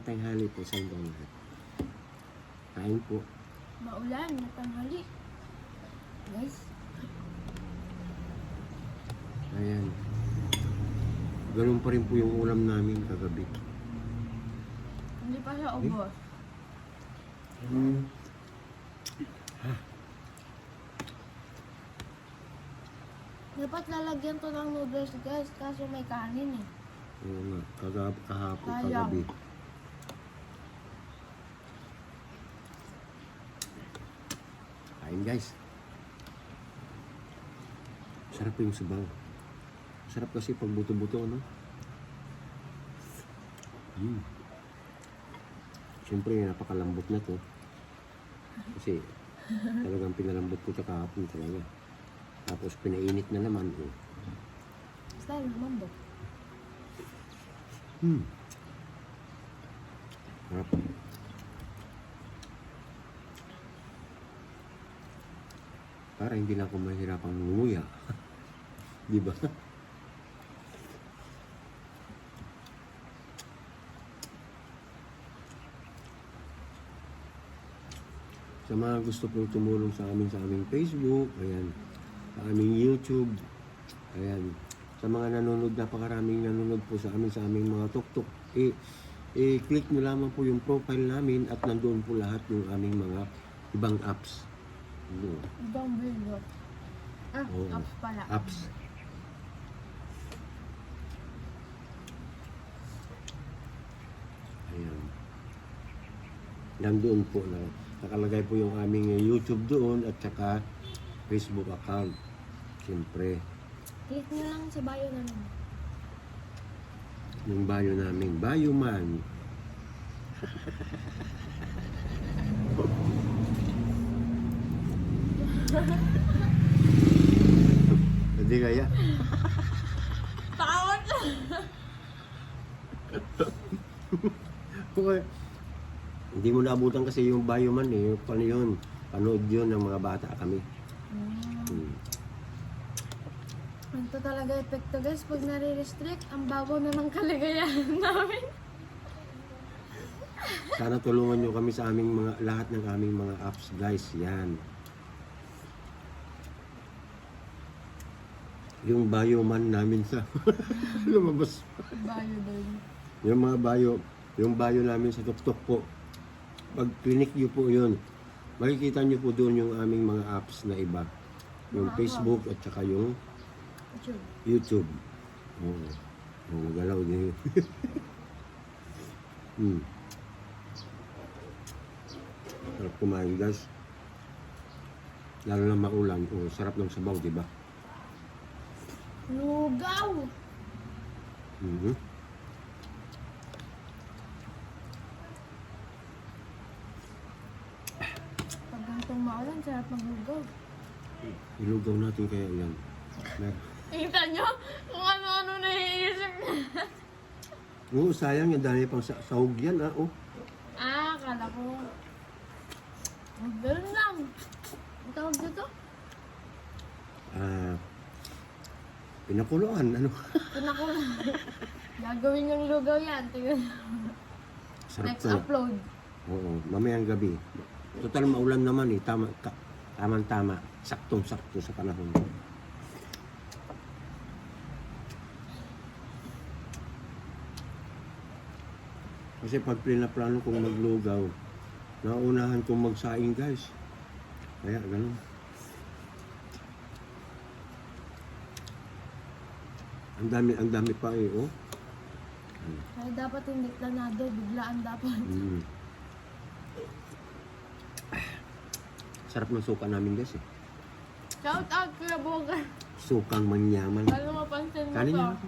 tanghali po sa inyong lahat. Kain po. Maulan na tanghali. Guys, Ayan. Ganun pa rin po yung ulam namin kagabi. hindi pa siya ubos. Dapat lalagyan to ng noodles guys, kaso may kanin eh. Oo nga, kahapon, Sayang. kagabi. Kain guys. Sarap yung sabaw. Sarap kasi pag buto-buto, ano? Siyempre, napakalambot na to. Kasi talagang pinalambot ko sa kahapon talaga. Tapos pinainit na naman. Oh. Style naman ba? Sarap. Para hindi na ako mahirapang nguya. Di ba? Sa mga gusto pong tumulong sa aming Facebook, ayan, sa aming YouTube, ayan, sa mga nanonood, napakaraming nanonood po sa aming mga tuktok, click nyo lamang po yung profile namin at nandoon po lahat yung aming mga ibang apps. Ano? Ibang video. Oo. Apps pala. Apps. Ayan. Nandoon po na nakalagay po yung aming YouTube doon at saka Facebook account. Siyempre, Click nyo lang sa bio namin. yung bio namin, Bio Man. Hindi kaya. Takot! Okay. Hindi mo naabutan kasi yung Bio Man eh. Yung paano yun? Panood yun ng mga bata kami. Ito talaga epekto guys, pag nare-restrict, ang babaw na ng kaligayahan namin. Sana tulungan nyo kami sa aming mga, lahat ng aming mga apps guys. Yan. Yung Bio Man namin sa lumabas. Bio doon. Yung mga yung bio namin sa TikTok po. Pag clinic nyo po yun, makikita nyo po doon yung aming mga apps na iba. Yung Wow. Facebook at saka yung YouTube. Oo. Oo, galaw din yun. Sarap kumain guys. Lalo na maulan. Oh, sarap ng sabaw, di ba? Lugaw! Pag ganitong maulan, sarap maglugaw. Ilugaw natin kaya yan. Kita nyo? Kung ano-ano naiisip niya. Oo, sayang yung dami pang sahog yan. Oh. Akala ko. Ganun lang. Ang tawag dito? Pinakuluan. Ano? Pinakulang. Gagawin yung lugaw yan. Tingnan. Sarap Next to. upload. Oo, mamayang gabi. Total maulan naman eh. Tama-tama. Saktong-sakto sa panahon. Kasi pag pinaplano kong maglugaw, nauunahan kong magsaing guys. Kaya ganun. Ang dami pa eh, oh. Kaya dapat hindi planado. Biglaan dapat. Sarap ng suka namin guys eh. Shout out Kuya Boga. Sukang manyaman. Paano mapansin mo Kanin to? niya ako.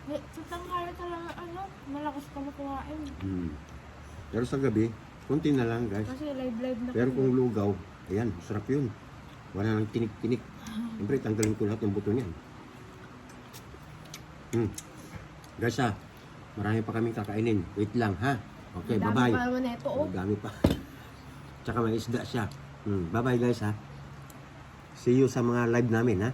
Sa tanghali talaga malakas ka makuhain. Pero sa gabi, konti na lang guys. Kasi live na Pero kami. kung lugaw, ayan, sarap yun. Wala nang tinik-tinik. Siyempre, tanggalin ko lahat ng buto niyan. Guys marami pa kaming kakainin. Wait lang ha. Okay, Ang dami bye-bye. pa naman ito, oh. Ang dami pa. Tsaka may isda siya. Bye-bye guys ha. See you sa mga live namin ha.